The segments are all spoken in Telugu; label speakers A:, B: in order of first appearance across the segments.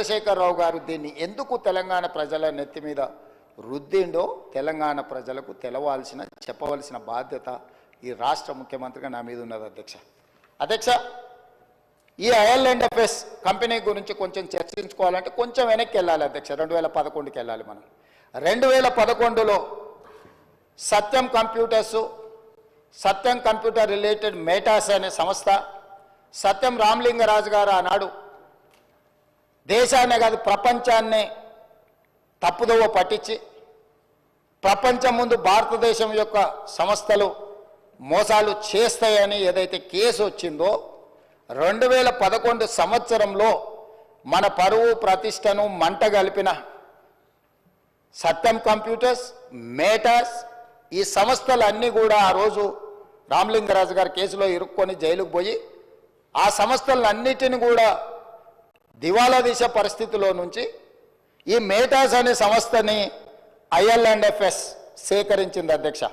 A: చంద్రశేఖరరావు గారు దీన్ని ఎందుకు తెలంగాణ ప్రజల నెత్తి మీద రుద్దిండో తెలంగాణ ప్రజలకు తెలవాల్సిన చెప్పవలసిన బాధ్యత ఈ రాష్ట్ర ముఖ్యమంత్రిగా నా మీద ఉన్నది అధ్యక్ష. ఈ IL&FS కంపెనీ గురించి కొంచెం చర్చించుకోవాలంటే కొంచెం వెనక్కి వెళ్ళాలి అధ్యక్ష. 2011కి వెళ్ళాలి మనం. 2011లో సత్యం కంప్యూటర్ రిలేటెడ్ మేటాస్ అనే సంస్థ, సత్యం రామలింగరాజు గారు ఆనాడు దేశాన్నే కాదు ప్రపంచాన్నే తప్పుదోవ పట్టించి ప్రపంచం ముందు భారతదేశం యొక్క సంస్థలు మోసాలు చేస్తాయని ఏదైతే కేసు వచ్చిందో 2011 సంవత్సరంలో మన పరువు ప్రతిష్టను మంట గలిపిన సత్యం కంప్యూటర్స్, మేటాస్ ఈ సంస్థలన్నీ కూడా ఆ రోజు రామలింగరాజు గారి కేసులో ఇరుక్కొని జైలుకు పోయి ఆ సంస్థలన్నిటిని కూడా దివాలా తీసే పరిస్థితిలో నుంచి ఈ మేటాస్ అనే సంస్థని IL&FS సేకరించింది అధ్యక్ష.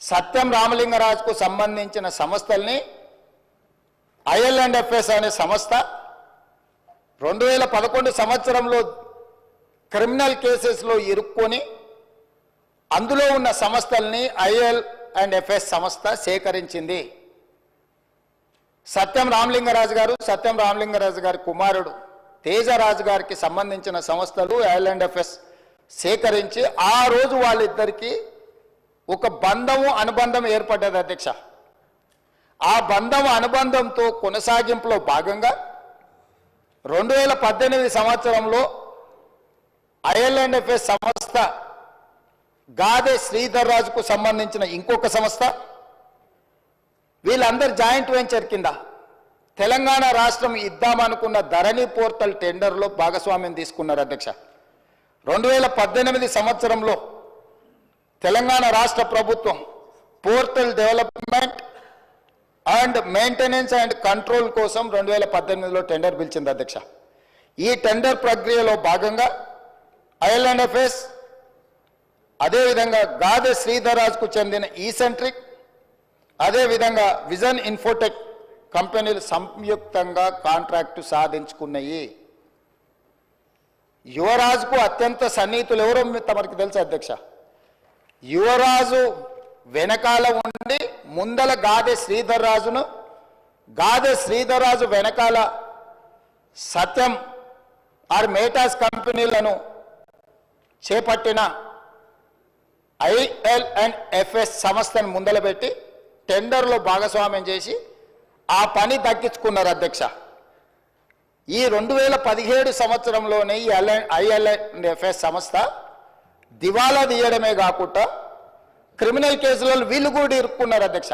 A: సత్యం రామలింగరాజుకు సంబంధించిన సంస్థల్ని IL&FS అనే సంస్థ 2011 సంవత్సరంలో క్రిమినల్ కేసెస్లో ఇరుక్కొని అందులో ఉన్న సంస్థల్ని IL&FS సంస్థ సేకరించింది. సత్యం రామలింగరాజు గారి కుమారుడు తేజరాజు గారికి సంబంధించిన సంస్థలు IL&FS సేకరించి ఆ రోజు వాళ్ళిద్దరికీ ఒక బంధము అనుబంధం ఏర్పడ్డది అధ్యక్ష. ఆ బంధం అనుబంధంతో కొనసాగింపులో భాగంగా 2018 సంవత్సరంలో IL&FS సంస్థ గాదే శ్రీధర్ రాజుకు సంబంధించిన ఇంకొక సంస్థ వీళ్ళందరూ జాయింట్ వెంచర్ కింద తెలంగాణ రాష్ట్రం ఇద్దామనుకున్న ధరణి పోర్టల్ టెండర్లో భాగస్వామ్యం తీసుకున్నారు అధ్యక్ష. 2018 సంవత్సరంలో తెలంగాణ రాష్ట్ర ప్రభుత్వం portal development and maintenance and control కోసం 2018లో టెండర్ పిలిచింది అధ్యక్ష. ఈ టెండర్ ప్రక్రియలో భాగంగా IL&FS అదేవిధంగా గాదే శ్రీధర్ రాజుకు చెందిన ఈసెంట్రిక్ అదేవిధంగా విజన్ ఇన్ఫోటెక్ కంపెనీలు సంయుక్తంగా కాంట్రాక్టు సాధించుకున్నాయి. యువరాజుకు అత్యంత సన్నిహితులు ఎవరో తమరికి తెలుసు అధ్యక్ష. యువరాజు వెనకాల ఉండి ముందల గాదే శ్రీధర్ రాజు వెనకాల సత్యం మేటాస్ కంపెనీలను చేపట్టిన IL&FS సంస్థను ముందలబెట్టి టెండర్లో భాగస్వామ్యం చేసి ఆ పని దక్కించుకున్నారు అధ్యక్ష. ఈ 2017 సంవత్సరంలోనే ఈ IL&FS సంస్థ దివాలా తీయడమే కాకుండా క్రిమినల్ కేసులలో వీళ్ళు కూడా ఇరుక్కున్నారు అధ్యక్ష.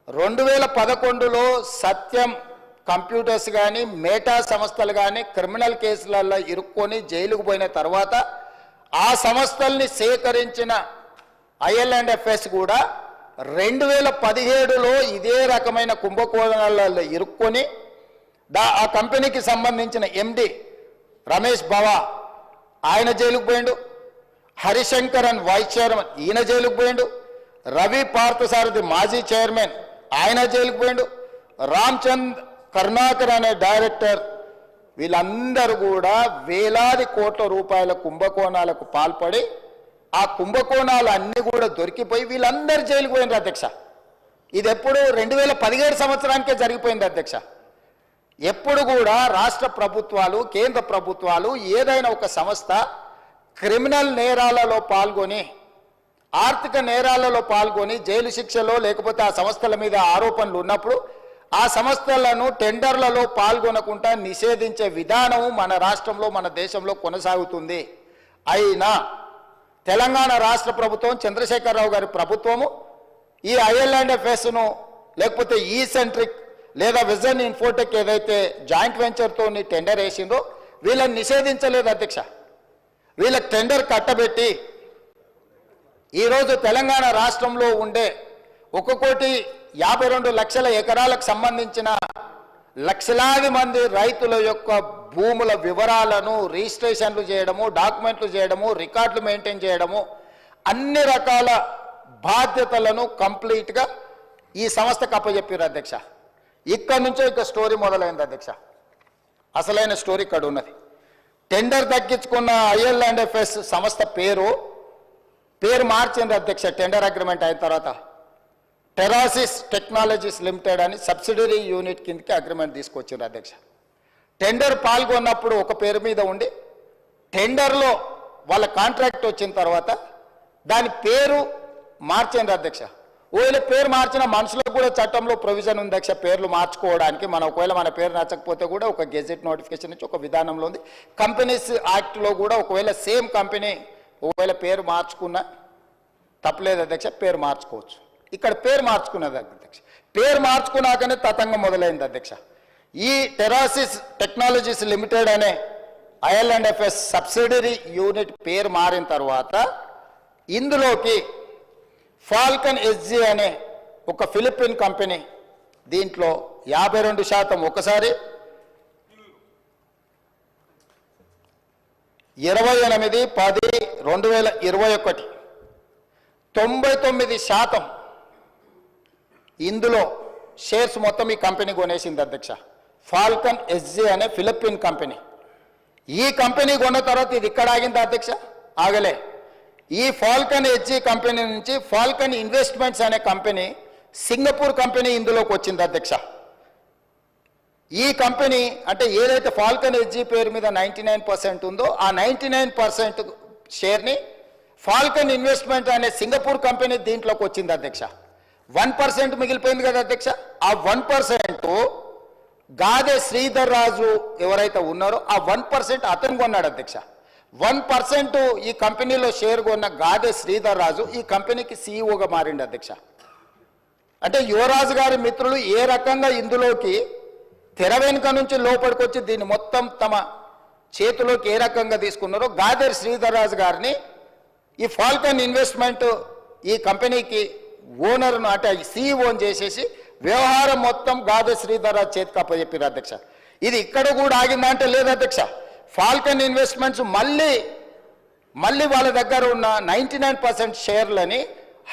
A: 2011లో సత్యం కంప్యూటర్స్ కానీ మేటా సంస్థలు కానీ క్రిమినల్ కేసులలో ఇరుక్కొని జైలుకు పోయిన తర్వాత ఆ సంస్థల్ని సేకరించిన IL&FS కూడా 2017లో ఇదే రకమైన కుంభకోణాలలో ఇరుక్కొని ఆ కంపెనీకి సంబంధించిన MD రమేష్ బావా ఆయన జైలుకు పోయిండు, హరిశంకరన్ వైస్ చైర్మన్ ఈయన జైలుకు పోయిండు, రవి పార్థసారథి మాజీ చైర్మన్ ఆయన జైలుకు పోయిండు, రామ్చంద్ కరుణాకర్ అనే డైరెక్టర్ వీళ్ళందరూ కూడా వేలాది కోట్ల రూపాయల కుంభకోణాలకు పాల్పడి ఆ కుంభకోణాలు అన్నీ కూడా దొరికిపోయి వీళ్ళందరూ జైలుకు పోయినారు అధ్యక్ష. ఇది ఎప్పుడు 2017 సంవత్సరానికే జరిగిపోయింది అధ్యక్ష. ఎప్పుడు కూడా రాష్ట్ర ప్రభుత్వాలు కేంద్ర ప్రభుత్వాలు ఏదైనా ఒక సంస్థ క్రిమినల్ నేరాలలో పాల్గొని ఆర్థిక నేరాలలో పాల్గొని జైలు శిక్షలో లేకపోతే ఆ సంస్థల మీద ఆరోపణలు ఉన్నప్పుడు ఆ సంస్థలను టెండర్లలో పాల్గొనకుండా నిషేధించే విధానము మన రాష్ట్రంలో మన దేశంలో కొనసాగుతుంది. అయినా తెలంగాణ రాష్ట్ర ప్రభుత్వం చంద్రశేఖరరావు గారి ప్రభుత్వము ఈ IL&FSను లేకపోతే ఈసెంట్రిక్ లేదా విజన్ ఇన్ఫోటెక్ ఏదైతే జాయింట్ వెంచర్తో టెండర్ వేసిందో వీళ్ళని నిషేధించలేదు అధ్యక్ష. వీళ్ళకి టెండర్ కట్టబెట్టి ఈరోజు తెలంగాణ రాష్ట్రంలో ఉండే 1,52,00,000 ఎకరాలకు సంబంధించిన లక్షలాది మంది రైతుల యొక్క భూముల వివరాలను రిజిస్ట్రేషన్లు చేయడము, డాక్యుమెంట్లు చేయడము, రికార్డులు మెయింటైన్ చేయడము, అన్ని రకాల బాధ్యతలను కంప్లీట్గా ఈ సంస్థకు అప్పచెప్పారు అధ్యక్ష. ఇక్కడ నుంచే ఇక స్టోరీ మొదలైంది అధ్యక్ష. అసలైన స్టోరీ ఇక్కడ ఉన్నది. టెండర్ దక్కించుకున్న IL&FS సంస్థ పేరు మార్చింది అధ్యక్ష. టెండర్ అగ్రిమెంట్ అయిన తర్వాత టెరాసిస్ టెక్నాలజీస్ లిమిటెడ్ అని సబ్సిడరీ యూనిట్ కిందకి అగ్రిమెంట్ తీసుకొచ్చింది అధ్యక్ష. టెండర్ పాల్గొన్నప్పుడు ఒక పేరు మీద ఉండి టెండర్లో వాళ్ళ కాంట్రాక్ట్ వచ్చిన తర్వాత దాని పేరు మార్చింది అధ్యక్ష. ఒకవేళ పేరు మార్చిన మనుషులకు కూడా చట్టంలో ప్రొవిజన్ ఉంది అధ్యక్ష పేర్లు మార్చుకోవడానికి. ఒకవేళ మన పేరు నచ్చకపోతే కూడా ఒక గెజెట్ నోటిఫికేషన్ నుంచి ఒక విధానంలో ఉంది. కంపెనీస్ యాక్ట్లో కూడా ఒకవేళ సేమ్ కంపెనీ ఒకవేళ పేరు మార్చుకున్నా తప్పలేదు అధ్యక్ష, పేరు మార్చుకోవచ్చు. ఇక్కడ పేరు మార్చుకున్నది అధ్యక్ష. పేరు మార్చుకున్నాకనే తతంగం మొదలైంది అధ్యక్ష. ఈ టెరాసిస్ టెక్నాలజీస్ లిమిటెడ్ అనే IL&FS సబ్సిడరీ యూనిట్ పేరు మారిన తర్వాత ఇందులోకి ఫాల్కన్ SG అనే ఒక ఫిలిపిన్ కంపెనీ దీంట్లో 52% ఒకసారి 28/10/2021 99% ఇందులో షేర్స్ మొత్తం ఈ కంపెనీ కొనేసింది అధ్యక్ష. ఫాల్కన్ SG అనే ఫిలిపిన్ కంపెనీ. ఈ కంపెనీ కొన్న తర్వాత ఇది ఇక్కడ ఆగింది అధ్యక్ష, ఆగలే. ఈ ఫాల్కన్ SG కంపెనీ నుంచి ఫాల్కన్ ఇన్వెస్ట్మెంట్స్ అనే కంపెనీ సింగపూర్ కంపెనీ ఇందులోకి వచ్చింది అధ్యక్ష. ఈ కంపెనీ అంటే ఏదైతే ఫాల్కన్ SG పేరు మీద 99% ఉందో ఆ 99% షేర్ని ఫాల్కన్ ఇన్వెస్ట్మెంట్ అనే సింగపూర్ కంపెనీ దీంట్లోకి వచ్చింది అధ్యక్ష. 1% మిగిలిపోయింది కదా అధ్యక్ష. ఆ 1% గాదే శ్రీధర్ రాజు ఎవరైతే ఉన్నారో ఆ 1% అతను కొన్నాడు అధ్యక్ష. 1% ఈ కంపెనీలో షేర్ కొన్న గాదే శ్రీధర్ రాజు ఈ కంపెనీకి CEOగా మారిండు అధ్యక్ష. అంటే యువరాజు గారి మిత్రులు ఏ రకంగా ఇందులోకి తెర వెనుక నుంచి లోపలికొచ్చి దీన్ని మొత్తం తమ చేతిలోకి ఏ రకంగా తీసుకున్నారో గాదే శ్రీధర్ రాజు గారిని ఈ ఫాల్కన్ ఇన్వెస్ట్మెంట్ ఈ కంపెనీకి ఓనర్ను అంటే CEO చేసేసి వ్యవహారం మొత్తం గాదే శ్రీధర్ రాజు చేతికి అప్పచెప్పారు అధ్యక్ష. ఇది ఇక్కడ కూడా ఆగిందా అంటే లేదు అధ్యక్ష. ఫాల్కన్ ఇన్వెస్ట్మెంట్స్ మళ్ళీ వాళ్ళ దగ్గర ఉన్న 99% షేర్లని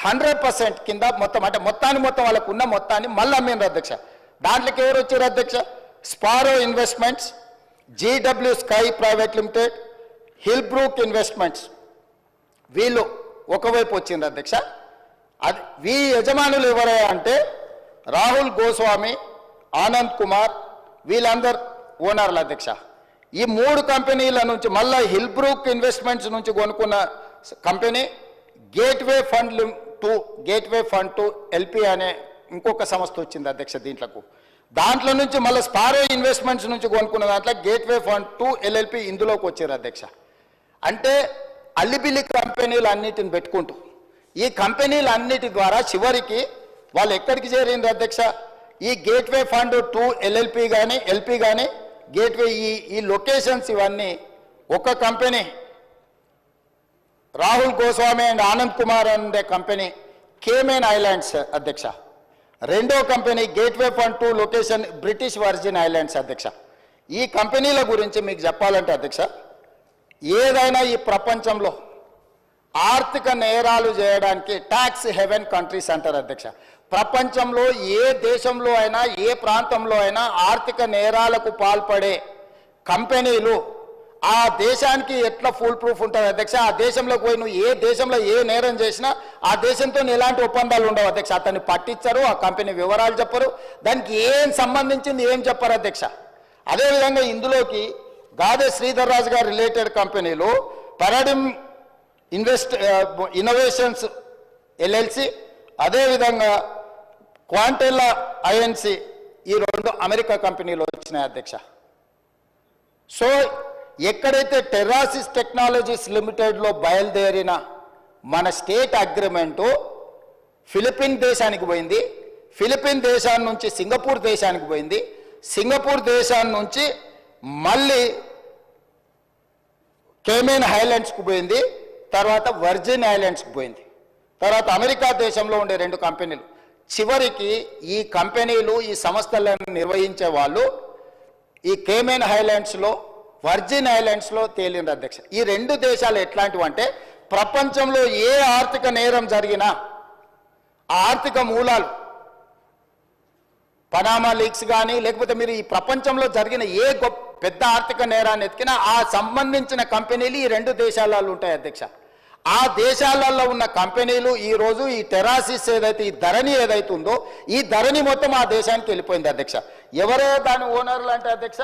A: 100% కింద మొత్తం అంటే మొత్తం వాళ్ళకు ఉన్న మొత్తాన్ని మళ్ళీ అమ్మినారు అధ్యక్ష. దాంట్లోకి ఎవరు వచ్చారు అధ్యక్ష? Sparrow Investments, GW Sky Private Limited, Hillbrook Investments వీళ్ళు ఒకవైపు వచ్చింది అధ్యక్ష. అది వీ యజమానులు ఎవరయ్యా అంటే రాహుల్ గోస్వామి, ఆనంద్ కుమార్ వీళ్ళందరు ఓనర్లు అధ్యక్ష. ఈ 3 కంపెనీల నుంచి మళ్ళీ హిల్బ్రూక్ ఇన్వెస్ట్మెంట్స్ నుంచి కొనుక్కున్న కంపెనీ గేట్వే ఫండ్ 2 LP అనే ఇంకొక సంస్థ వచ్చింది అధ్యక్ష. దాంట్లో నుంచి మళ్ళీ స్పారో ఇన్వెస్ట్మెంట్స్ నుంచి కొనుక్కున్న దాంట్లో గేట్వే ఫండ్ 2 LLP ఇందులోకి వచ్చారు అధ్యక్ష. అంటే అల్లిబిల్లి కంపెనీలు అన్నిటిని పెట్టుకుంటూ ఈ కంపెనీలన్నిటి ద్వారా చివరికి వాళ్ళు ఎక్కడికి చేరింది అధ్యక్ష? ఈ గేట్వే ఫండ్ 2 LLP కానీ LP కానీ గేట్వే ఈ లొకేషన్స్ ఇవన్నీ ఒక కంపెనీ రాహుల్ గోస్వామి అండ్ ఆనంద్ కుమార్ అనే కంపెనీ కేమెన్ ఐలాండ్స్ అధ్యక్ష. రెండో company gateway fund 2 location British virgin islands అధ్యక్ష. ఈ కంపెనీల గురించి మీకు చెప్పాలంటే అధ్యక్ష, ఏదైనా ఈ ప్రపంచంలో ఆర్థిక నేరాలు చేయడానికి ట్యాక్స్ హెవెన్ కంట్రీస్ అంటారు అధ్యక్ష. ప్రపంచంలో ఏ దేశంలో అయినా ఏ ప్రాంతంలో అయినా ఆర్థిక నేరాలకు పాల్పడే కంపెనీలు ఆ దేశానికి ఎట్లా ఫుల్ ప్రూఫ్ ఉంటుంది అధ్యక్ష? ఆ దేశంలోకి పోయి నువ్వు ఏ దేశంలో ఏ నేరం చేసినా ఆ దేశంతో ఎలాంటి ఒప్పందాలు ఉండవు అధ్యక్ష. అతన్ని పట్టించరు, ఆ కంపెనీ వివరాలు చెప్పరు, దానికి ఏం సంబంధించింది ఏం చెప్పరు అధ్యక్ష. అదేవిధంగా ఇందులోకి గాదే శ్రీధర్ రాజు గారు రిలేటెడ్ కంపెనీలు పారాడిమ్ ఇన్నోవేషన్స్ LLC, అదేవిధంగా క్వాంటెల్లా INC ఈ 2 అమెరికా కంపెనీలు వచ్చినాయి అధ్యక్ష. సో ఎక్కడైతే టెరాసిస్ టెక్నాలజీస్ లిమిటెడ్లో బయలుదేరిన మన స్టేట్ అగ్రిమెంటు ఫిలిపిన్ దేశానికి పోయింది, ఫిలిపిన్ దేశాన్ని నుంచి సింగపూర్ దేశానికి పోయింది, సింగపూర్ దేశాన్ని నుంచి మళ్ళీ కేమెన్ ఐలాండ్స్కు పోయింది, తర్వాత వర్జిన్ ఐలాండ్స్కి పోయింది, తర్వాత అమెరికా దేశంలో ఉండే 2 కంపెనీలు. చివరికి ఈ కంపెనీలు ఈ సంస్థలను నిర్వహించే వాళ్ళు ఈ కేమెన్ ఐలాండ్స్లో వర్జిన్ ఐలాండ్స్లో తేలింది అధ్యక్ష. ఈ 2 దేశాలు ఎట్లాంటివి అంటే ప్రపంచంలో ఏ ఆర్థిక నేరం జరిగినా ఆ ఆర్థిక మూలాలు పనామా లీక్స్ కానీ లేకపోతే మీరు ఈ ప్రపంచంలో జరిగిన ఏ గొప్ప పెద్ద ఆర్థిక నేరాన్ని ఎత్తికిన ఆ సంబంధించిన కంపెనీలు ఈ రెండు దేశాలలో ఉంటాయి అధ్యక్ష. ఆ దేశాలలో ఉన్న కంపెనీలు ఈరోజు ఈ టెరాసిస్ ఏదైతే ఈ ధరణి ఏదైతే ఉందో ఈ ధరణి మొత్తం ఆ దేశానికి వెళ్ళిపోయింది అధ్యక్ష. ఎవరో దాని ఓనర్లు అంటే అధ్యక్ష